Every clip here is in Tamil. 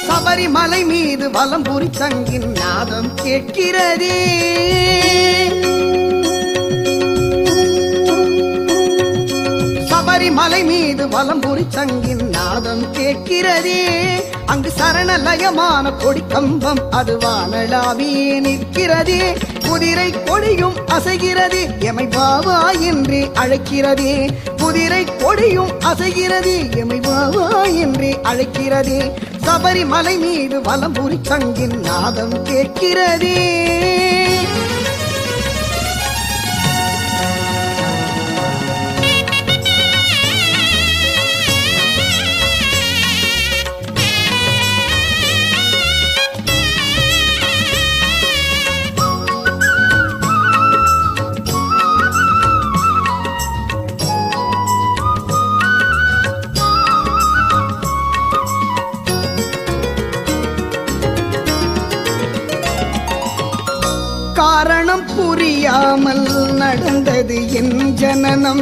சபரிமலை மீது வலம்புரி சங்கின் நாதம் கேட்கிறதே. சபரிமலை மீது வலம்புரி சங்கின் நாதம் கேட்கிறதே. அங்கு சரணலயமான கொடி கம்பம் அது வானளாவியே நிற்கிறதே. குதிரை கொடியும் அசைகிறது எமை பாவா என்றே அழைக்கிறதே. குதிரை கொடியும் அசைகிறது எமை பாவா என்றே அழைக்கிறதே. சபரிமலை மீது வலம்புரி சங்கின் நாதம் கேட்கிறதே. காரணம் புரியாமல் நடந்தது என் ஜனனம்.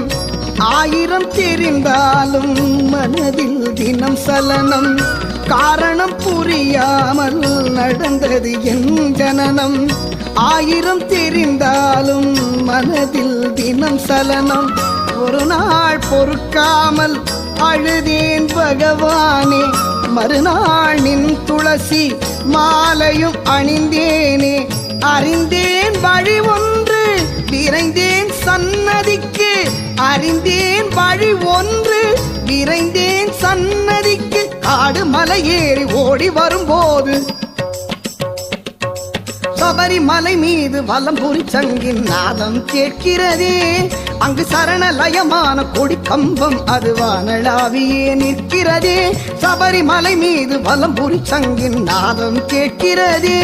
ஆயிரம் தெரிந்தாலும் மனதில் தினம் சலனம். காரணம் புரியாமல் நடந்தது என் ஜனனம். ஆயிரம் தெரிந்தாலும் மனதில் தினம் சலனம். ஒரு நாள் பொறுக்காமல் அழுதேன் பகவானே. மறுநாள் நின் துளசி மாலையும் அணிந்தேனே. அறிந்தேன் வழி ஒன்று விரைந்தேன் சன்னதிக்கு. அறிந்தேன் வழி ஒன்று விரைந்தேன் சன்னதிக்கு. காடு மலை ஏறி ஓடி வரும்போது சபரிமலை மீது வலம்புரி சங்கின் நாதம் கேட்கிறதே. அங்கு சரணலயமான கொடி கம்பம் அது வானளாவியே நிற்கிறதே. சபரிமலை மீது வலம்புரி சங்கின் நாதம் கேட்கிறதே.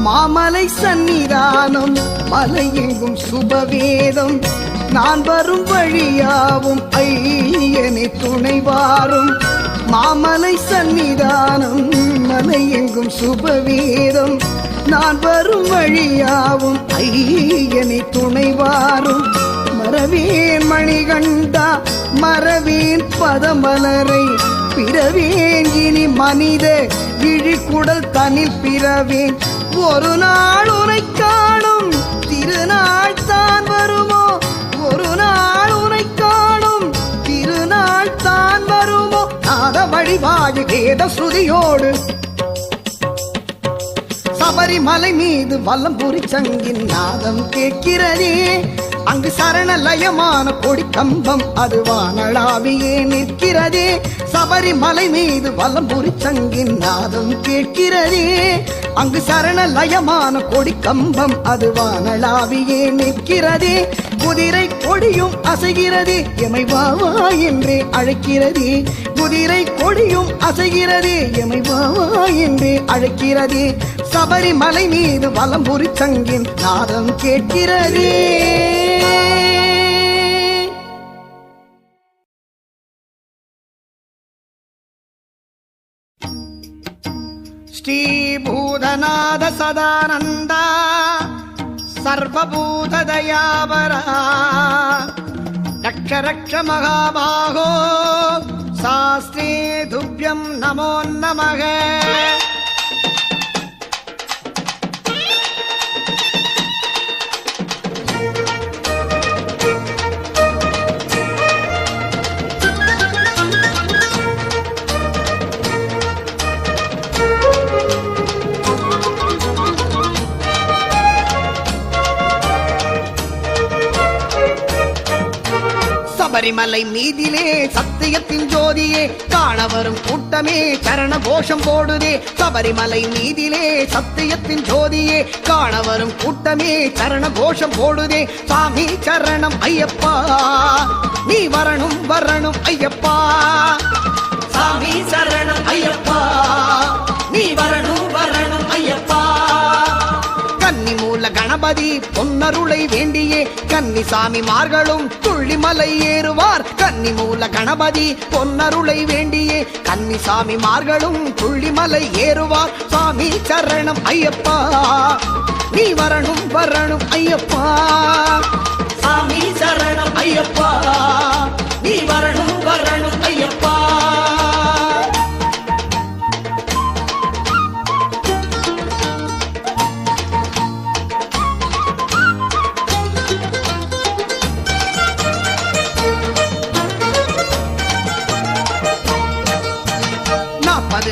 மாமலை சன்னிதானம் மலை எங்கும் சுபவேதம். நான் வரும் வழியாவும் ஐயனே துணைவாரும். மாமலை சன்னிதானம் மலை எங்கும் சுபவேதம். நான் வரும் வழியாவும் ஐயனே துணைவாரும். மறவேன் மணிகண்டா மறவேன் பதமலரை. பிறவேன் இனி மனித விழிக்குடல் தனில் பிறவேன். ஒரு நாள் உனை காணும் திருநாள் தான் வருமோ. ஒரு நாள் உனை காணும் திருநாள் தான் வருமோ. நாத வழிபாடு வேத ஸ்ருதியோடு சபரிமலை மீது வலம்புரி சங்கின் நாதம் கேட்கிறதே. அங்கு சரணலயமான கொடி கம்பம் அது வானளாவியே நிற்கிறதே. சபரிமலை மீது வலம்புரி சங்கின் நாதம் கேட்கிறதே. அங்கு சரணலயமான கொடி கம்பம் அது வானளாவியே நிற்கிறதே. குதிரை கொடியும் அசைகிறது எமை வாவா என்றே அழைக்கிறதே. குதிரை கொடியும் அசைகிறது எமை வாவா என்றே அழைக்கிறதே. சபரிமலை மீது வலம்புரி சங்கின் நாதம் கேட்கிறதே. ஸ்ரீ பூதநாத சதானந்தா சர்வபூத தயாபரா ரக்ஷ ரக்ஷ மகாபாகோ சாஸ்திரே துப்யம் நமோ நமக. சபரிமலை மீதிலே சத்தியத்தின் ஜோதியே காண வரும் கூட்டமே சரண கோஷம் போடுதே. சபரிமலை மீதிலே சத்தியத்தின் ஜோதியே காண வரும் கூட்டமே சரண கோஷம் போடுதே. சாமி சரணம் ஐயப்பா, நீ வரணும் வரணும் ஐயப்பா. சாமி சரணம் ஐயப்பா, நீ வரணும் வரணும் ஐயப்பா. கன்னி மூல கணபதி பொன்னருளை வேண்டியே கன்னிசாமி மார்களும் துள்ளிமலை ஏறுவார். கன்னி மூல கணபதி பொன்னருளை வேண்டியே கன்னிசாமி மார்களும் துள்ளிமலை ஏறுவார். சாமி சரணம் ஐயப்பா, நீ வரணும் வரணும் ஐயப்பா. சாமி சரணம் ஐயப்பா, நீ வரணும் வரணும் ஐயப்பா.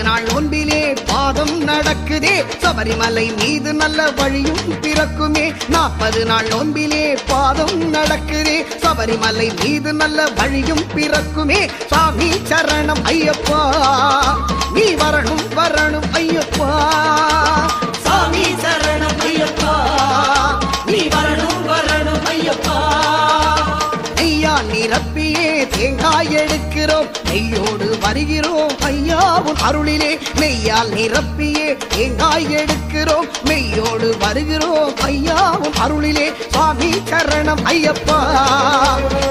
நாள் ஒன்பிலே பாதம் நடக்குதே சபரிமலை மீது நல்ல வழியும் பிறக்குமே. 40 நாள் ஒன்பிலே பாதம் நடக்குதே சபரிமலை மீது நல்ல வழியும் பிறக்குமே. சாமி சரணம் ஐயப்பா, நீ வரணும் வரணும் ஐயப்பா. சாமி சரணம் ஐயப்பா, நீ வரணும் வரணும் ஐயப்பா. நெய்யால் நிரப்பியே தேங்காய் எடுக்கிறோம், நெய்யோடு வருகிறோம் ஐயாவும் அருளிலே. நெய்யால் நிரப்பியே தேங்காய் எடுக்கிறோம், மெய்யோடு வருகிறோம் ஐயாவும் அருளிலே. சுவாமி சரணம் ஐயப்பா,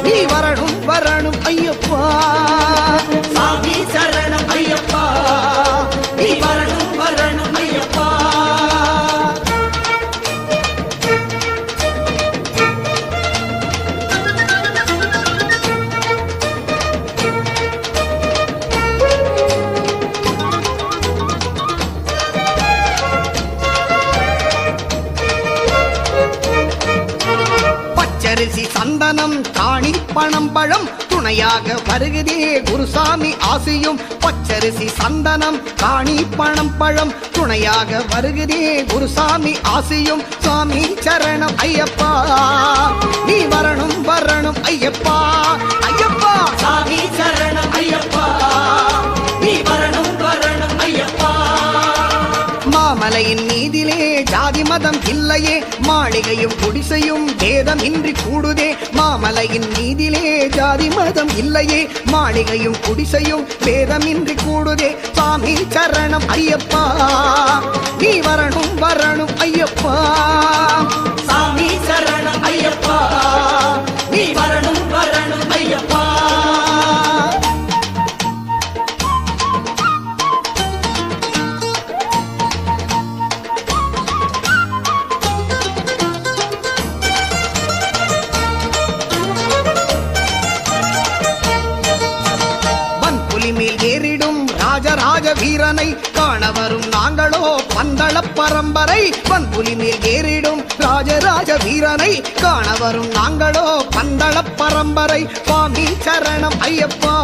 நீ வரணும் வரணும் ஐயப்பா. சாமி சரணம் ஐயப்பா, நீ வரணும் வரணும் ஐயப்பா. பச்சரிசி சந்தனம் காணி பணம் பழம் துணையாக வருகுதே குருசாமி ஆசியும். பச்சரிசி சந்தனம் காணி பணம் பழம் துணையாக வருகுதே குருசாமி ஆசியும். சாமி சரணம் ஐயப்பா, நீ வரணும் வரணும் ஐயப்பா. ஐயப்பா சாமி சரணம் ஐயப்பா, நீ வரணும் வரணும் ஐயப்பா. மாமலையின் மீதிலே ஜாதி மதம் இல்லையே, மாளிகையும் குடிசையும் வேதம் இன்றி கூடுதே. மாமலையின் மீதிலே ஜாதி மதம் இல்லையே, மாளிகையும் குடிசையும் வேதம் இன்றி கூடுதே. சாமி சரணம் ஐயப்பா, நீ வரணும் வரணும் ஐயப்பா. சாமி சரணம் ஐயப்பா, நீ வரணும் வரணும் ஐயப்பா. மேல் ஏறிடும் ராஜராஜ வீரனை காண வரும் நாங்களோ பந்தள பரம்பரை. வன்புலி மேல் ஏறிடும் ராஜராஜ வீரனை காண வரும் நாங்களோ பந்தள பரம்பரை. சுவாமி சரணம் ஐயப்பா,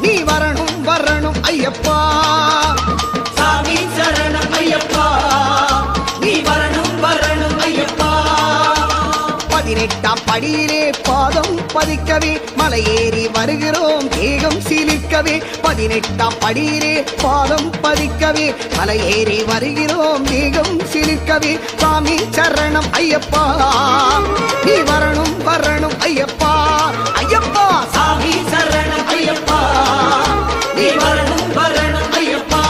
நீ வரணும் வரணும் ஐயப்பா. சாமி சரணம் ஐயப்பா, நீ வரணும் வரணும் ஐயப்பா. 18ஆம் படியிலே பாதம் பதிக்கவே மலையேறி வருகிறோம் தேகம் சீலிக்கவே. 18ஆம் படியிலே பாதம் பதிக்கவே மலையேறி வருகிறோம் தேகம் சீலிக்கவே. சாமி சரணம் ஐயப்பா, நீ வரணும் வரணும் ஐயப்பா. ஐயப்பா சாமி சரணம் ஐயப்பா, நீ வரணும் வரணும் ஐயப்பா.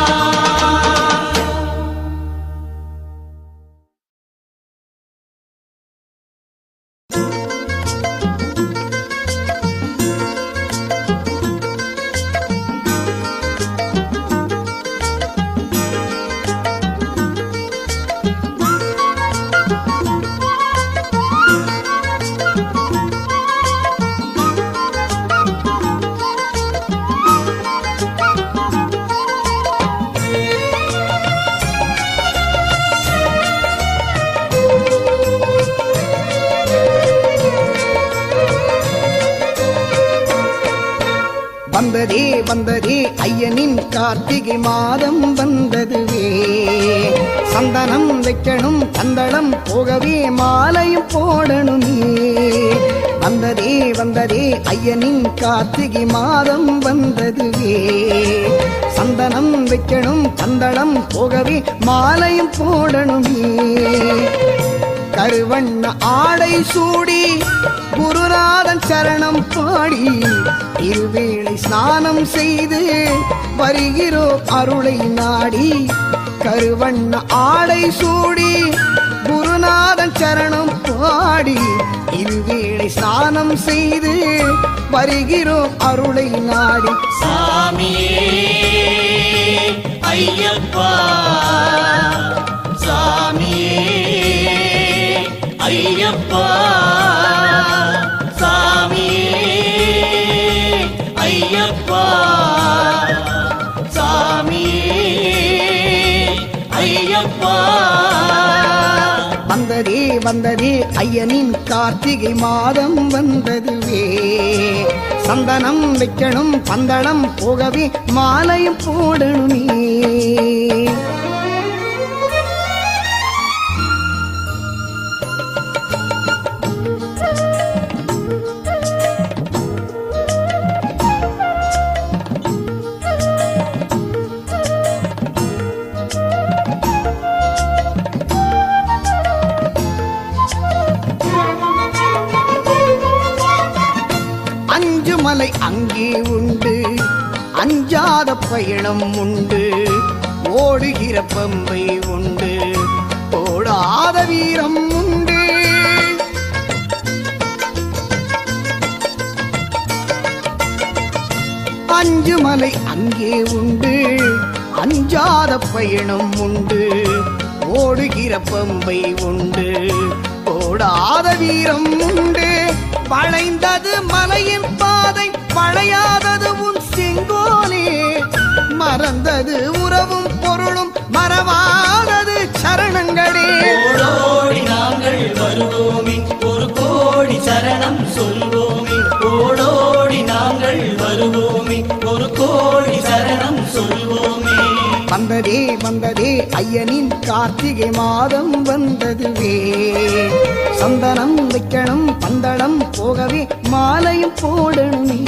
வந்ததே வந்ததே ஐயனின் கார்த்திகை மாதம் வந்ததுவே. சந்தனம் வைக்கணும் சந்தளம் போகவே மாலையும் போடணுமே. வந்ததே வந்ததே ஐயனின் கார்த்திகை மாதம் வந்ததுவே. சந்தனம் வைக்கணும் பந்தளம் போகவே மாலையும் போடணுமே. கருவண்ண ஆடை சூடி குருநாதன் சரணம் பாடி இருவேளை ஸ்நானம் செய்து வருகிறோம் அருளை நாடி. கருவண்ண ஆடை சூடி குருநாதன் சரணம் பாடி இருவேளை ஸ்நானம் செய்து வருகிறோம் அருளை நாடி. சாமியே ஐயப்பா, சாமியே ஐயப்பா, சாமியே ஐயப்பா, சாமியே ஐயப்பா. வந்ததே வந்ததே ஐயனின் கார்த்திகை மாதம் வந்ததுவே. சந்தனம் வைக்கணும் பந்தளம் போகவே மாலையும் போடணுமே. மலை அங்கே உண்டு, அஞ்சாத பயணம் உண்டு, ஓடுகிற பம்பை உண்டு, ஓடாத வீரம் உண்டு. அஞ்சு மலை அங்கே உண்டு, அஞ்சாத பயணம் உண்டு, ஓடுகிற பம்பை உண்டு, ஓடாத வீரம் உண்டு. வளைந்தது மலையின் பாதை, வளையாதது உன் செங்கோலே. மறந்தது உறவும் பொருளும், மறவாதது சரணங்களே. ஓடோடி நாங்கள் வருவோமே, ஒரு கோடி சரணம் சொல்வோமே. ஓடோடி நாங்கள் வருவோமே, ஒரு கோடி சரணம் சொல்வோமே. வந்ததே வந்ததே ஐயனின் கார்த்திகை மாதம் வந்ததுவே. சந்தனம் வைக்கணும் பந்தளம் போகவே மாலையும் போடணுமே.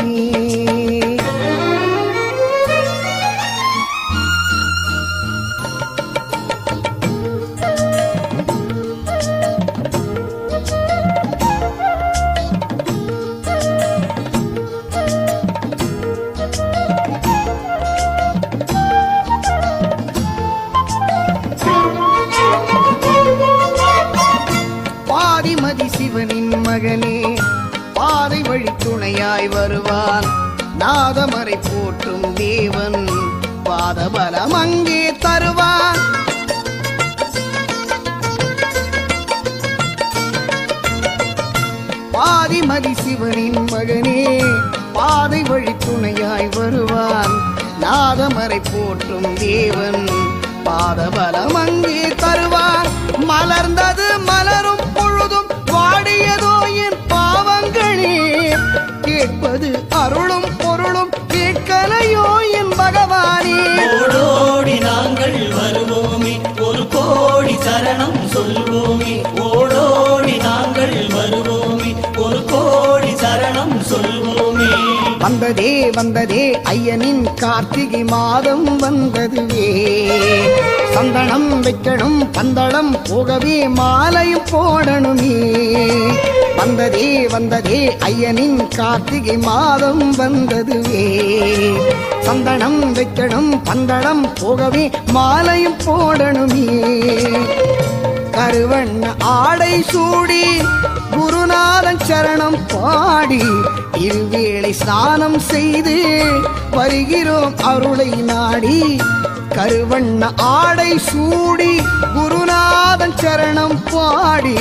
சிவனின் மகனே பாதை வழி துணையாய் வருவான். நாதமறை போற்றும் தேவன் பாதபலம் அங்கே தருவான். பாதிமதி சிவனின் மகனே பாதை வழி துணையாய் வருவான். நாதமறை போற்றும் தேவன் பாதபலம் அங்கே தருவான். மலர்ந்தது மலரும் பொழுதும் வாடியதோ என் பாவங்களே. கேட்பது அருளும் பொருளும் கேட்கலையோ என் பகவானே. ஓடோடி நாங்கள் வருவோமே, ஒரு கோடி சரணம் சொல்வோமே. ஓடோடி நாங்கள் வருவோமே, ஒரு கோடி சரணம் சொல்வோமே. வந்ததே வந்ததே ஐயனின் கார்த்திகை மாதம் வந்ததுவே. சந்தனம் வைக்கணும் பந்தளம் போகவே மாலையும் போடணுமே. வந்ததே வந்ததே ஐயனின் கார்த்திகை மாதம் வந்ததுவே. சந்தனம் வைக்கணும் பந்தளம் போகவே மாலையும் போடணுமே. கருவண்ண ஆடை சூடி குருநாதன் சரணம் பாடி இருவேளை ஸ்நானம் செய்து வருகிறோம் அருளை நாடி. கருவண்ண ஆடை சூடி குருநாதன் சரணம் பாடி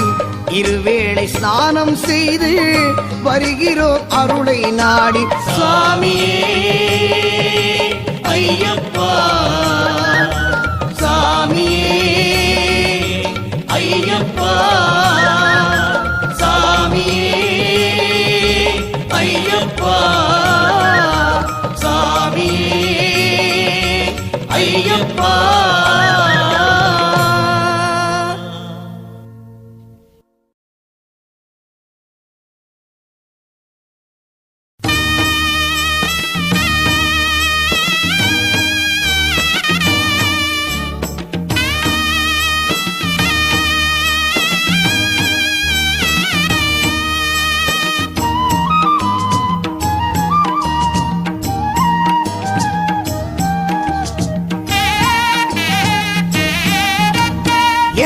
இருவேளை ஸ்நானம் செய்து வருகிறோம் அருளை நாடி. சாமியே ஐயப்பா, சாமியே ஐயப்பா, சாமியே ஐயப்பா, சாமியே ஐயப்பா.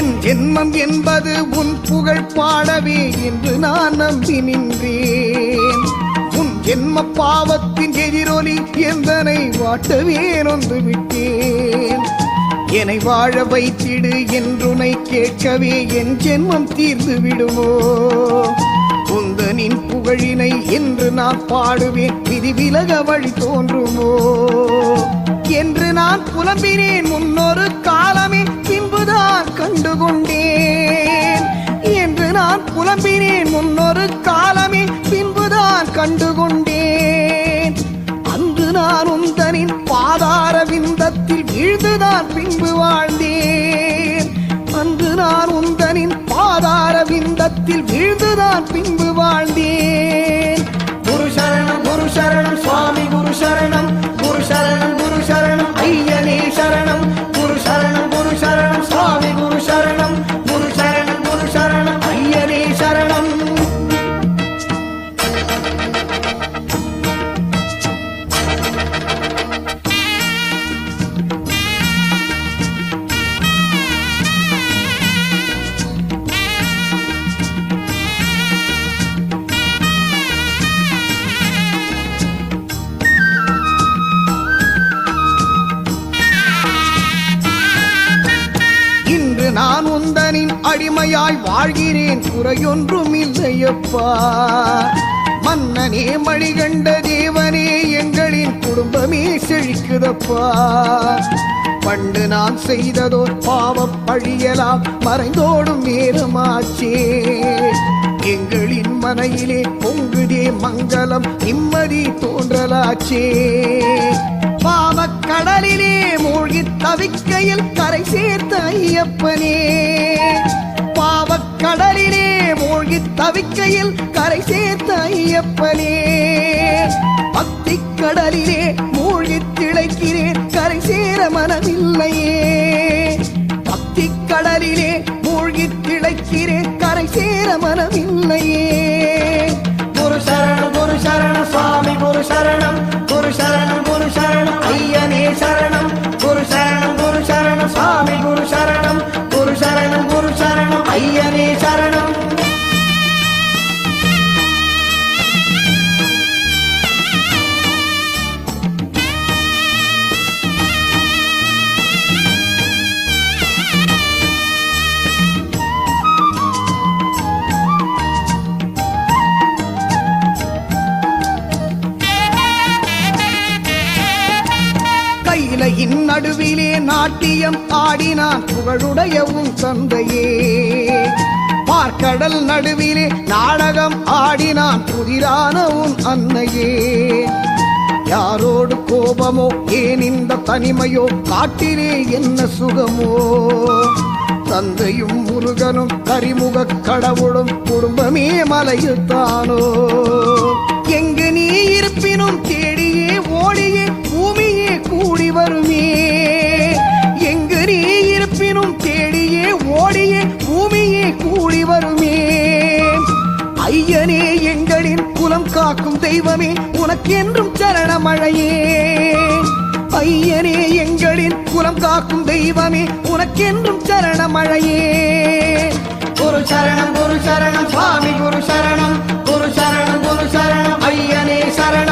என் ஜென்மம் என்பது உன் புகழ் பாடவே என்று நான் நம்பி நின்றேன். உன் ஜென்ம பாவத்தின் எதிரொலி எந்தனை வாட்டவே நொந்து விட்டேன். என்னை வாழ வைத்திடு என்றுனை கேட்கவே என் ஜென்மம் தீர்ந்து விடுமோ? குந்தனின் புகழினை என்று நான் பாடுவேன், விதி விலக வழி தோன்றுமோ என்று நான் புலம்பினேன் முன்னொரு காலமே, பின்புதான் கண்டுகொண்டேன் என்று நான் புலம்பினேன் முன்னொரு காலமே, பின்புதான் கண்டுகொண்டேன். அன்று நான் உந்தனின் பாதார விந்தத்தில் வீழ்ந்துதான் பின்பு வாழ்ந்தேன். அன்று நான் உந்தனின் பாதார விந்தத்தில் வீழ்ந்துதான் பின்பு வாழ்ந்தேன். குரு சரணம் குரு சரணம் சுவாமி குரு சரணம், குரு சரணம் குரு சரணம் ஐயனே சரணம், குரு சரணம் குரு சரணம் சுவாமி குரு சரணம், குரு சரணம் குரு சரணம் ஐயனே சரணம். நான் உந்தனின் அடிமையாய் வாழ்கிறேன், குறையொன்றும் இல்லையப்பா. மன்னனே மணிகண்ட தேவனே எங்களின் குடும்பமே செழிக்குதப்பா. பண்டு நான் செய்ததோர் பாவப் பழியலாம் மறைந்தோடும் நேரமாச்சே. எங்களின் மனையிலே பொங்குதே மங்களம், நிம்மதி தோன்றலாச்சே. பாவக்கடலிலே மூழ்கி தவிக்கையில் கரை சேர்த்த ஐயப்பனே, பாவக்கடலிலே மூழ்கி தவிக்கையில் கரை சேர்த்த ஐயப்பனே. பக்தி கடலிலே மூழ்கி திளைக்கிறேன், கரை சேர மனமில்லையே. பக்தி கடலிலே மூழ்கி திளைக்கிறேன், கரை சேர மனமில்லையே. குரு சரணம் குரு சரணம் சுவாமி குரு சரணம், குரு சரணம் குரு சரணம் ஐயனே சரணம், குரு சரணம் குரு சரணம் சுவாமி குரு சரணம், குரு சரணம் குரு சரணம் ஐயனே சரணம். கையிலையின் நடுவிலே நாட்டியம் ஆடினான் புகழுடைய உன் தந்தையே. பார்க்கடல் நடுவிலே நாடகம் ஆடினான் புதிரான உன் அன்னையே. யாரோடு கோபமோ ஏன் இந்த தனிமையோ, காட்டிலே என்ன சுகமோ? தந்தையும் முருகனும் கரிமுக கடவுளும் குடும்பமே மலையில் தானோ. எங்கு நீ இருப்பினும் தேடியே ஓடியே பூமியே கூடி வருமே. எங்கு நீ இருப்பினும் தேடியே ஓடியே பூமியே கூடி வருமே. ஐயனே எங்களின் குலம் காக்கும் தெய்வமே, உனக்கென்றும் சரணமழையே. ஐயனே எங்களின் குலம் காக்கும் தெய்வமே, உனக்கென்றும் சரணமழையே. குரு சரணம் குரு சரணம் சுவாமி குரு சரணம், குரு சரணம் குரு சரணம் ஐயனே சரணம்.